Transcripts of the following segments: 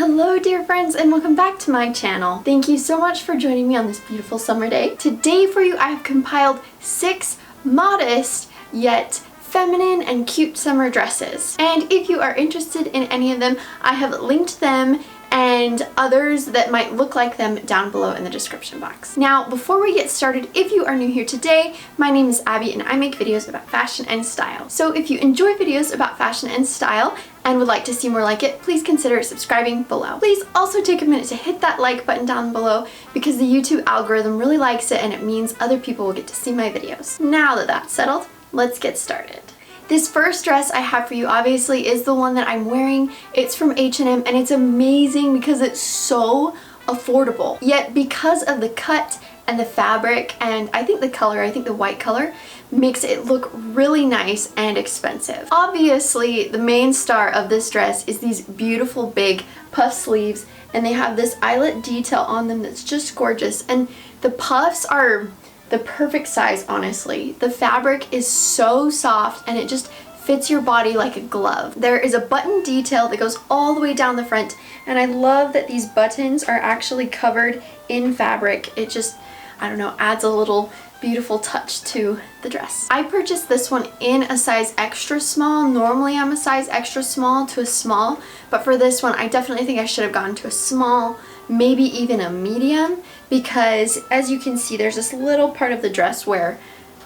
Hello dear friends and welcome back to my channel. Thank you so much for joining me on this beautiful summer day. Today for you I have compiled 6 modest yet feminine and cute summer dresses. And if you are interested in any of them, I have linked them and others that might look like them down below in the description box. Now, before we get started, if you are new here today, my name is Abby and I make videos about fashion and style. So if you enjoy videos about fashion and style and would like to see more like it, please consider subscribing below. Please also take a minute to hit that like button down below because the YouTube algorithm really likes it and it means other people will get to see my videos. Now that that's settled, let's get started. This first dress I have for you obviously is the one that I'm wearing. It's from H&M and it's amazing because it's so affordable. Yet because of the cut and the fabric and I think the color, I think the white color, makes it look really nice and expensive. Obviously the main star of this dress is these beautiful big puff sleeves and they have this eyelet detail on them that's just gorgeous, and the puffs are the perfect size, honestly. The fabric is so soft and it just fits your body like a glove. There is a button detail that goes all the way down the front and I love that these buttons are actually covered in fabric. It just, I don't know, adds a little beautiful touch to the dress. I purchased this one in a size extra small. Normally I'm a size extra small to a small, but for this one I definitely think I should have gone to a small, maybe even a medium, because as you can see there's this little part of the dress where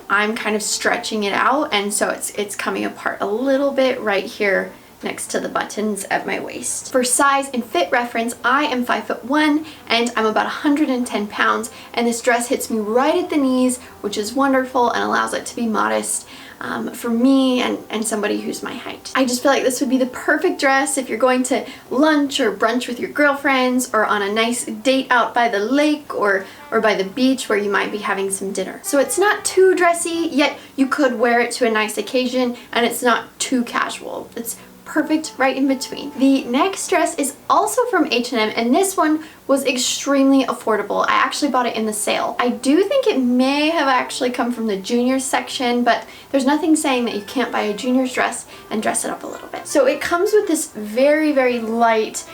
I'm kind of stretching it out, and so it's coming apart a little bit right here next to the buttons at my waist. For size and fit reference, I am 5'1" and I'm about 110 pounds, and this dress hits me right at the knees, which is wonderful and allows it to be modest for me and somebody who's my height. I just feel like this would be the perfect dress if you're going to lunch or brunch with your girlfriends or on a nice date out by the lake or by the beach where you might be having some dinner. So it's not too dressy, yet you could wear it to a nice occasion, and it's not too casual. It's perfect right in between. The next dress is also from H&M and this one was extremely affordable. I actually bought it in the sale. I do think it may have actually come from the juniors section, but there's nothing saying that you can't buy a juniors dress and dress it up a little bit. So it comes with this very, very light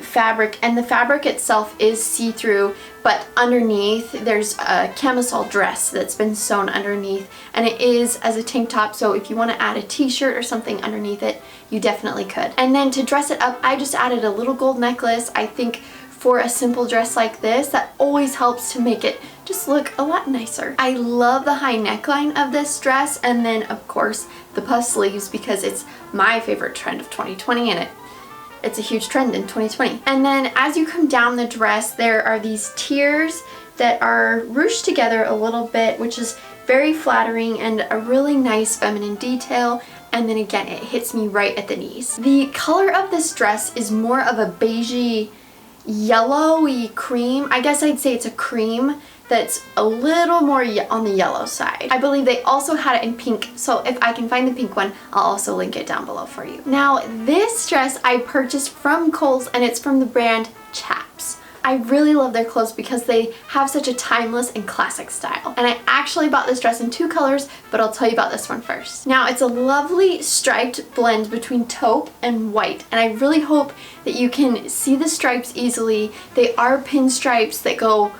fabric, and the fabric itself is see-through, but underneath there's a camisole dress that's been sewn underneath, and it is as a tank top, so if you want to add a t-shirt or something underneath it, you definitely could. And then to dress it up, I just added a little gold necklace. I think for a simple dress like this, that always helps to make it just look a lot nicer. I love the high neckline of this dress, and then of course the puff sleeves because it's my favorite trend of 2020 and it's a huge trend in 2020. And then as you come down the dress, there are these tiers that are ruched together a little bit, which is very flattering and a really nice feminine detail. And then again, it hits me right at the knees. The color of this dress is more of a beigey, yellowy cream. I guess I'd say it's a cream that's a little more on the yellow side. I believe they also had it in pink, so if I can find the pink one, I'll also link it down below for you. Now, this dress I purchased from Kohl's and it's from the brand Chaps. I really love their clothes because they have such a timeless and classic style. And I actually bought this dress in 2 colors, but I'll tell you about this one first. Now, it's a lovely striped blend between taupe and white, and I really hope that you can see the stripes easily. They are pinstripes that go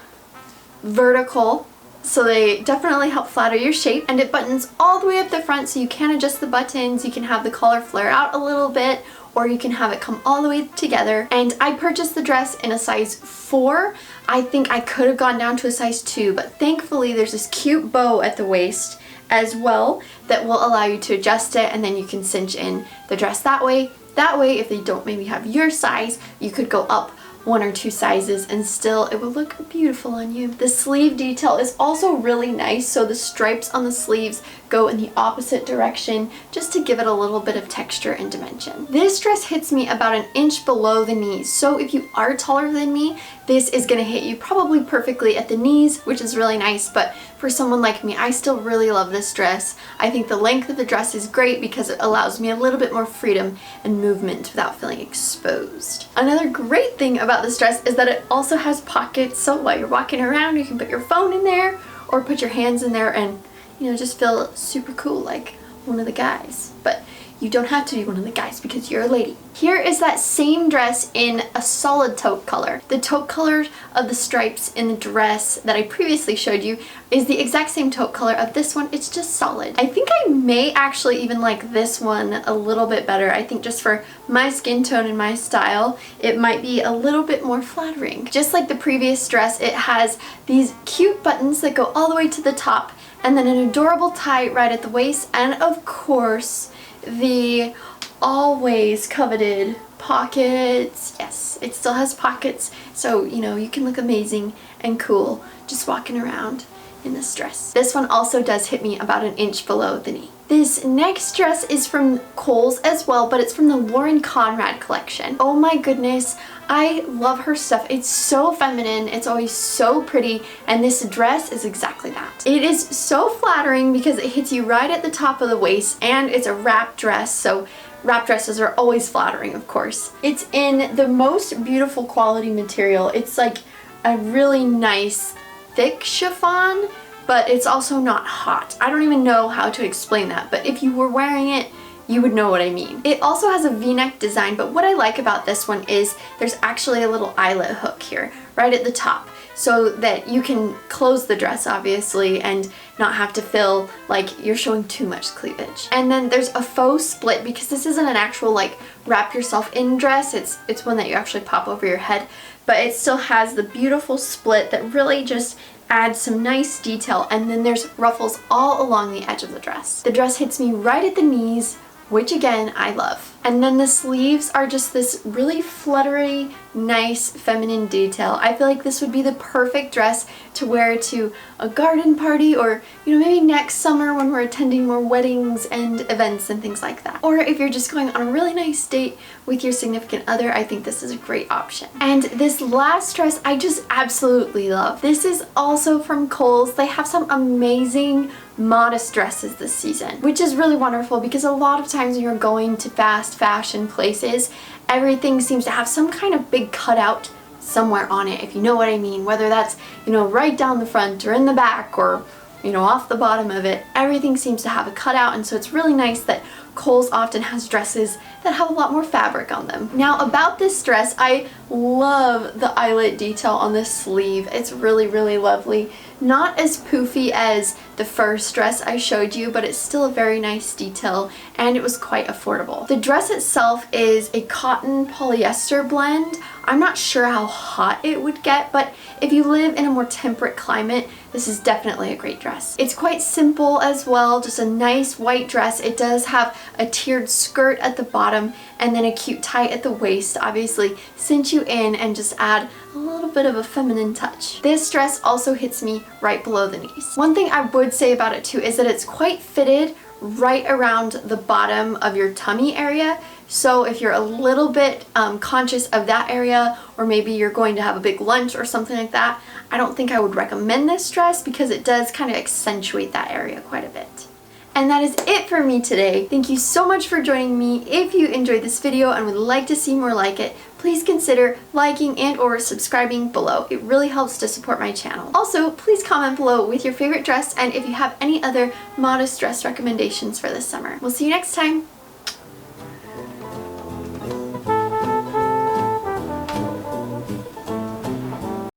vertical, so they definitely help flatter your shape, and it buttons all the way up the front so you can adjust the buttons. You can have the collar flare out a little bit, or you can have it come all the way together. And I purchased the dress in a size 4. I think I could have gone down to a size 2, but thankfully there's this cute bow at the waist as well that will allow you to adjust it, and then you can cinch in the dress that way. That way, if they don't maybe have your size, you could go up 1 or 2 sizes and still it will look beautiful on you. The sleeve detail is also really nice, so the stripes on the sleeves go in the opposite direction just to give it a little bit of texture and dimension. This dress hits me about 1 inch below the knees, so if you are taller than me, this is going to hit you probably perfectly at the knees, which is really nice, but for someone like me, I still really love this dress. I think the length of the dress is great because it allows me a little bit more freedom and movement without feeling exposed. Another great thing about this dress is that it also has pockets, so while you're walking around you can put your phone in there or put your hands in there and, you know, just feel super cool like one of the guys. But you don't have to be one of the guys because you're a lady. Here is that same dress in a solid taupe color. The taupe color of the stripes in the dress that I previously showed you is the exact same taupe color of this one. It's just solid. I think I may actually even like this one a little bit better. I think just for my skin tone and my style, it might be a little bit more flattering. Just like the previous dress, it has these cute buttons that go all the way to the top, and then an adorable tie right at the waist, and of course the always coveted pockets. Yes, it still has pockets, so you know you can look amazing and cool just walking around in this dress. This one also does hit me about an inch below the knee. This next dress is from Kohl's as well, but it's from the Lauren Conrad collection. Oh my goodness, I love her stuff. It's so feminine, it's always so pretty, and this dress is exactly that. It is so flattering because it hits you right at the top of the waist, and it's a wrap dress, so wrap dresses are always flattering, of course. It's in the most beautiful quality material. It's like a really nice thick chiffon, but it's also not hot. I don't even know how to explain that, but if you were wearing it, you would know what I mean. It also has a V-neck design, but what I like about this one is there's actually a little eyelet hook here, right at the top, so that you can close the dress, obviously, and not have to feel like you're showing too much cleavage. And then there's a faux split, because this isn't an actual like wrap yourself in dress, it's one that you actually pop over your head, but it still has the beautiful split that really just adds some nice detail, and then there's ruffles all along the edge of the dress. The dress hits me right at the knees, which again, I love. And then the sleeves are just this really fluttery, nice, feminine detail. I feel like this would be the perfect dress to wear to a garden party, or, you know, maybe next summer when we're attending more weddings and events and things like that. Or if you're just going on a really nice date with your significant other, I think this is a great option. And this last dress I just absolutely love. This is also from Kohl's. They have some amazing modest dresses this season, which is really wonderful because a lot of times when you're going to fast fashion places, everything seems to have some kind of big cutout somewhere on it, if you know what I mean, whether that's, you know, right down the front or in the back or, you know, off the bottom of it. Everything seems to have a cutout, and so it's really nice that Kohl's often has dresses that have a lot more fabric on them. Now about this dress, I love the eyelet detail on this sleeve. It's really, really lovely. Not as poofy as the first dress I showed you, but it's still a very nice detail, and it was quite affordable. The dress itself is a cotton polyester blend. I'm not sure how hot it would get, but if you live in a more temperate climate, this is definitely a great dress. It's quite simple as well, just a nice white dress. It does have a tiered skirt at the bottom and then a cute tie at the waist, obviously cinch you in and just add a little bit of a feminine touch. This dress also hits me right below the knees. One thing I would say about it too is that it's quite fitted right around the bottom of your tummy area. So if you're a little bit conscious of that area, or maybe you're going to have a big lunch or something like that, I don't think I would recommend this dress because it does kind of accentuate that area quite a bit. And that is it for me today. Thank you so much for joining me. If you enjoyed this video and would like to see more like it, please consider liking and or subscribing below. It really helps to support my channel. Also, please comment below with your favorite dress and if you have any other modest dress recommendations for this summer. We'll see you next time.